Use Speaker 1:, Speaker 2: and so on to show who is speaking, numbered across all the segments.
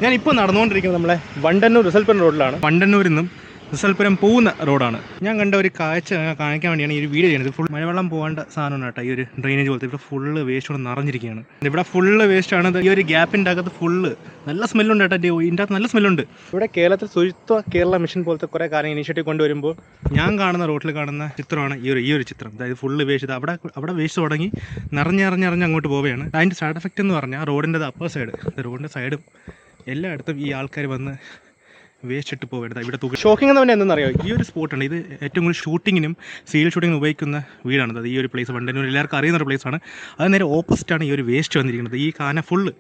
Speaker 1: ഞാനിപ്പോൾ നടന്നുകൊണ്ടിരിക്കുന്നത് നമ്മളെ വണ്ടന്നൂർ റിസൽപുരം റോഡിലാണ്. വണ്ടന്നൂരിൽ നിന്നും റിസൽപുരം പോകുന്ന റോഡാണ്. ഞാൻ കണ്ട ഒരു കാഴ്ച കാണിക്കാൻ വേണ്ടിയാണ് ഈ ഒരു വീഡിയോ ചെയ്യുന്നത്. ഫുൾ മഴവെള്ളം പോകേണ്ട സാധനമാണ് കേട്ടോ. ഈ ഒരു ഡ്രെയിനേജ് പോലത്തെ ഇവിടെ ഫുള്ള് വേസ്റ്റ് കൊണ്ട് നിറഞ്ഞിരിക്കുകയാണ്. ഇവിടെ ഫുള്ള് വേസ്റ്റാണ്. ഈ ഒരു ഗ്യാപ്പിൻ്റെ അകത്ത് ഫുള്ള് നല്ല സ്മെല്ലുണ്ട് കേട്ടോ. ഇതിൻ്റെ അകത്ത് നല്ല സ്മെല്ലുണ്ട്. ഇവിടെ കേരളത്തിൽ ശുചിത്വ കേരള മിഷൻ പോലത്തെ കുറേ കാര്യങ്ങൾ ഇനിഷ്യേറ്റീവ് കൊണ്ടുവരുമ്പോൾ ഞാൻ കാണുന്ന റോഡിൽ കാണുന്ന ചിത്രമാണ് ഈ ഒരു ചിത്രം. അതായത് ഫുള്ള് വേസ്റ്റ് അവിടെ വേസ്റ്റ് തുടങ്ങി നിറഞ്ഞ് അങ്ങോട്ട് പോവുകയാണ്. അതിൻ്റെ സൈഡ് എഫക്റ്റ് എന്ന് പറഞ്ഞാൽ റോഡിൻ്റെ അപ്പർ സൈഡ്, റോഡിൻ്റെ സൈഡും എല്ലായിടത്തും ഈ ആൾക്കാർ വന്ന് വേസ്റ്റ് ഇട്ട് പോകരുത്. ഇവിടെ തൂക്കി ഷോക്കിംഗ് എന്ന് പറഞ്ഞാൽ എന്തെന്നറിയോ, ഈ ഒരു സ്പോട്ടുണ്ട്. ഇത് ഏറ്റവും കൂടുതൽ ഷൂട്ടിങ്ങിനും സീരിയൽ ഷൂട്ടിങ്ങിനും ഉപയോഗിക്കുന്ന വീടാണ്. അത് ഈ ഒരു പ്ലേസ് വണ്ടന്നൂർ എല്ലാവർക്കും അറിയുന്ന ഒരു പ്ലേസാണ്. അത് നേരെ ഓപ്പോസിറ്റാണ് ഈ ഒരു വേസ്റ്റ് വന്നിരിക്കുന്നത്. ഈ കാന ഫുള്ള്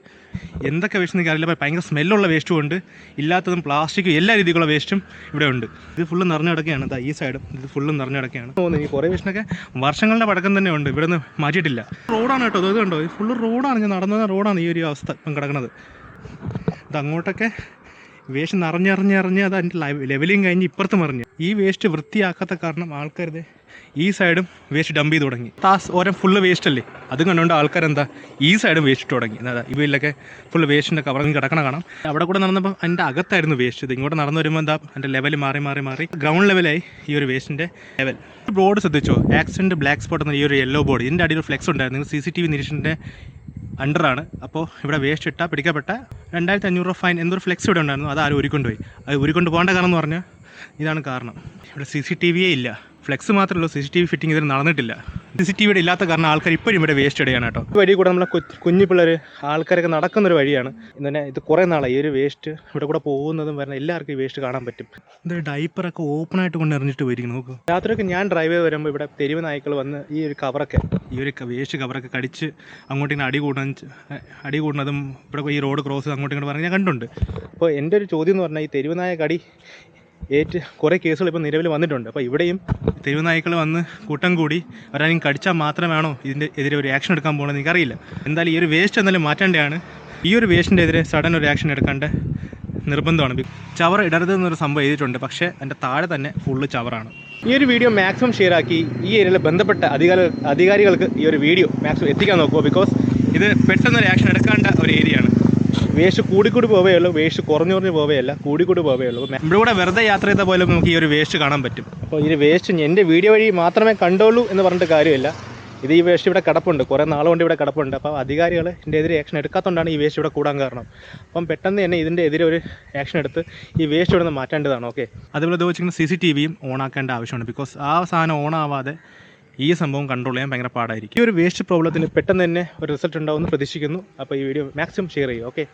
Speaker 1: എന്തൊക്കെ വേസ്റ്റ് എനിക്ക് അറിയില്ല. ഭയങ്കര സ്മെല്ലുള്ള വേസ്റ്റും ഉണ്ട്, ഇല്ലാത്തതും പ്ലാസ്റ്റിക്കും എല്ലാ രീതിയിലുള്ള വേസ്റ്റും ഇവിടെ ഉണ്ട്. ഇത് ഫുള്ള് നിറഞ്ഞു കിടക്കുകയാണ്. ഈ സൈഡും ഇത് ഫുള്ളും നിറഞ്ഞു കിടക്കുകയാണ്. തോന്നുന്നു ഈ കുറേ വേസ്റ്റിനൊക്കെ വർഷങ്ങളുടെ പഴക്കം തന്നെ ഉണ്ട്, ഇവിടെ നിന്ന് മാറ്റിയിട്ടില്ല. റോഡാണ് കേട്ടോ, അത് കണ്ടോ, ഈ ഫുള്ള് റോഡാണ്. ഞാൻ നടന്ന റോഡാണ് ഈ ഒരു അവസ്ഥ ഇപ്പം കിടക്കുന്നത്. ഇത് അങ്ങോട്ടൊക്കെ വേസ്റ്റ് നിറഞ്ഞ് അത് അതിൻ്റെ ലെവലിങ് കഴിഞ്ഞ് ഇപ്പുറത്ത് മറിഞ്ഞ്. ഈ വേസ്റ്റ് വൃത്തിയാക്കാത്ത കാരണം ആൾക്കാർ ഈ സൈഡും വേസ്റ്റ് ഡംപ് ചെയ്ത് തുടങ്ങി. ഓരോ ഫുള്ള് വേസ്റ്റ് അല്ലേ, അത് കണ്ടുകൊണ്ട് ആൾക്കാരെന്താ ഈ സൈഡും വേസ്റ്റ് തുടങ്ങി. അതാ ഇവയിലൊക്കെ ഫുള്ള് വേസ്റ്റിൻ്റെ കവറിങ് കിടക്കണ കാണാം. അവിടെ കൂടെ നടന്നപ്പോൾ അതിൻ്റെ അകത്തായിരുന്നു വേസ്റ്റ്. ഇത് ഇങ്ങോട്ട് നടന്നു വരുമ്പോൾ എന്താ അതിൻ്റെ ലെവൽ മാറി ഗ്രൗണ്ട് ലെവലായി ഈ ഒരു വേസ്റ്റിൻ്റെ ലെവൽ. ബോർഡ് ശ്രദ്ധിച്ചോ, ആക്സിഡൻറ്റ് ബ്ലാക്ക് സ്പോട്ട് എന്ന ഈ ഒരു യെല്ലോ ബോർഡ്. ഇതിൻ്റെ അടിയിൽ ഫ്ലെക്സ് ഉണ്ടായിരുന്നു. CCTV നിരീക്ഷണത്തിൻ്റെ അണ്ടറാണ്. അപ്പോൾ ഇവിടെ വേസ്റ്റ് ഇട്ടാൽ പിടിക്കപ്പെട്ട 2500 രൂപ ഫൈൻ എന്നൊരു ഫ്ലെക്സ് ഇവിടെ ഉണ്ടായിരുന്നു. അത് ആരും ഊരിക്കൊണ്ടുപോയി. അത് ഊരിക്കൊണ്ട് പോകേണ്ട കാരണം എന്ന് പറഞ്ഞാൽ ഇതാണ് കാരണം. ഇവിടെ CCTV ഇല്ല, ഫ്ലെക്സ് മാത്രമേ ഉള്ളൂ. CCTV ഫിറ്റിംഗ് ഇതിൽ നടന്നിട്ടില്ല. CCTV ഇവിടെ ഇല്ലാത്ത കാരണം ആൾക്കാർ ഇപ്പോഴും ഇവിടെ വേസ്റ്റ് ഇടുകയാണ് കേട്ടോ. ഈ വഴി കൂടെ നമ്മളെ കുഞ്ഞു പിള്ളേർ ആൾക്കാരൊക്കെ നടക്കുന്നൊരു വഴിയാണ്. ഇന്നെ ഇത് കുറേ നാളായി ഈ ഒരു വേസ്റ്റ് ഇവിടെ കൂടെ പോകുന്നതും വരുന്ന എല്ലാവർക്കും ഈ വേസ്റ്റ് കാണാൻ പറ്റും. ഇതൊരു ഡൈപ്പറൊക്കെ ഓപ്പണായിട്ട് കൊണ്ട് എറിഞ്ഞിട്ട് പോയിരിക്കുന്നു. നോക്കും, രാത്രിയൊക്കെ ഞാൻ ഡ്രൈവ് ചെയ്ത് വരുമ്പോൾ ഇവിടെ തെരുവ് നായ്ക്കൾ വന്ന് ഈ ഒരു കവറൊക്കെ, ഈ ഒരു വേസ്റ്റ് കവറൊക്കെ കടിച്ച് അങ്ങോട്ടിങ്ങനെ അടി കൂടുന്നതും ഇവിടെ ഈ റോഡ് ക്രോസ് ചെയ്ത് അങ്ങോട്ടും ഇങ്ങോട്ട് പറഞ്ഞ് ഞാൻ കണ്ടുണ്ട്. അപ്പോൾ എൻ്റെ ഒരു ചോദ്യം എന്ന് പറഞ്ഞാൽ ഈ തെരുവ് നായ കടി കുറേ കേസുകൾ ഇപ്പോൾ നിലവിൽ വന്നിട്ടുണ്ട്. അപ്പോൾ ഇവിടെയും തെരുവ് നായ്ക്കൾ വന്ന് കൂട്ടം കൂടി ഒരാളും കടിച്ചാൽ മാത്രമാണോ ഇതിൻ്റെ എതിരെ ഒരു ആക്ഷൻ എടുക്കാൻ പോകുന്നത് എനിക്കറിയില്ല. എന്തായാലും ഈ ഒരു വേസ്റ്റ് എന്തായാലും മാറ്റേണ്ടതാണ്. ഈ ഒരു വേസ്റ്റിൻ്റെ എതിരെ സഡൻ ഒരു ആക്ഷൻ എടുക്കേണ്ട നിർബന്ധമാണ്. ചവർ ഇടരുത് എന്നൊരു സംഭവം എഴുതിയിട്ടുണ്ട്, പക്ഷേ എൻ്റെ താഴെ തന്നെ ഫുള്ള് ചവറാണ്. ഈ ഒരു വീഡിയോ മാക്സിമം ഷെയർ ആക്കി ഈ ഏരിയയിൽ ബന്ധപ്പെട്ട അധികാരികൾക്ക് ഈ ഒരു വീഡിയോ മാക്സിമം എത്തിക്കാൻ നോക്കുക. ബിക്കോസ് ഇത് പെട്ടെന്നൊരു ആക്ഷൻ എടുക്കേണ്ട ഒരു ഏരിയയാണ്. വേസ്റ്റ് കൂടിക്കൂടി പോവുകയുള്ളൂ, വേസ്റ്റ് കുറഞ്ഞു പോവുകയല്ല, കൂടിക്കൂടി പോവുകയുള്ളൂ. ഇവിടെ കൂടെ വെറുതെ യാത്ര ചെയ്ത പോലെ നമുക്ക് ഈ ഒരു വേസ്റ്റ് കാണാൻ പറ്റും. അപ്പോൾ ഈ വേസ്റ്റ് എൻ്റെ വീഡിയോ വഴി മാത്രമേ കണ്ടുള്ളൂ എന്ന് പറഞ്ഞിട്ട് കാര്യമില്ല. ഈ വേസ്റ്റ് ഇവിടെ കിടപ്പുണ്ട്, കുറേ നാളുകൊണ്ട് ഇവിടെ കിടപ്പുണ്ട്. അപ്പോൾ അധികാരികൾ ഇതിൻ്റെ എതിരെ ആക്ഷൻ എടുക്കാത്തതുകൊണ്ടാണ് ഈ വേസ്റ്റ് ഇവിടെ കൂടാൻ കാരണം. അപ്പം പെട്ടെന്ന് തന്നെ ഇതിൻ്റെ എതിരെ ഒരു ആക്ഷൻ എടുത്ത് ഈ വേസ്റ്റ് ഇവിടെ നിന്ന് മാറ്റേണ്ടതാണ്. ഓക്കെ, അതുപോലെ വെച്ചിരിക്കുന്ന CCTVയും ഓൺ ആക്കേണ്ട ആവശ്യമുണ്ട്. ബിക്കോസ് ആ സാധനം ഓൺ ആവാതെ ഈ സംഭവം കൺട്രോൾ ചെയ്യാൻ ഭയങ്കര പാടായിരിക്കും. ഈ ഒരു വേസ്റ്റ് പ്രോബ്ലത്തിന് പെട്ടെന്ന് തന്നെ ഒരു റിസൾട്ട് ഉണ്ടാവുമെന്ന് പ്രതീക്ഷിക്കുന്നു. അപ്പോൾ ഈ വീഡിയോ മാക്സിമം ഷെയർ ചെയ്യുക. ഓക്കെ.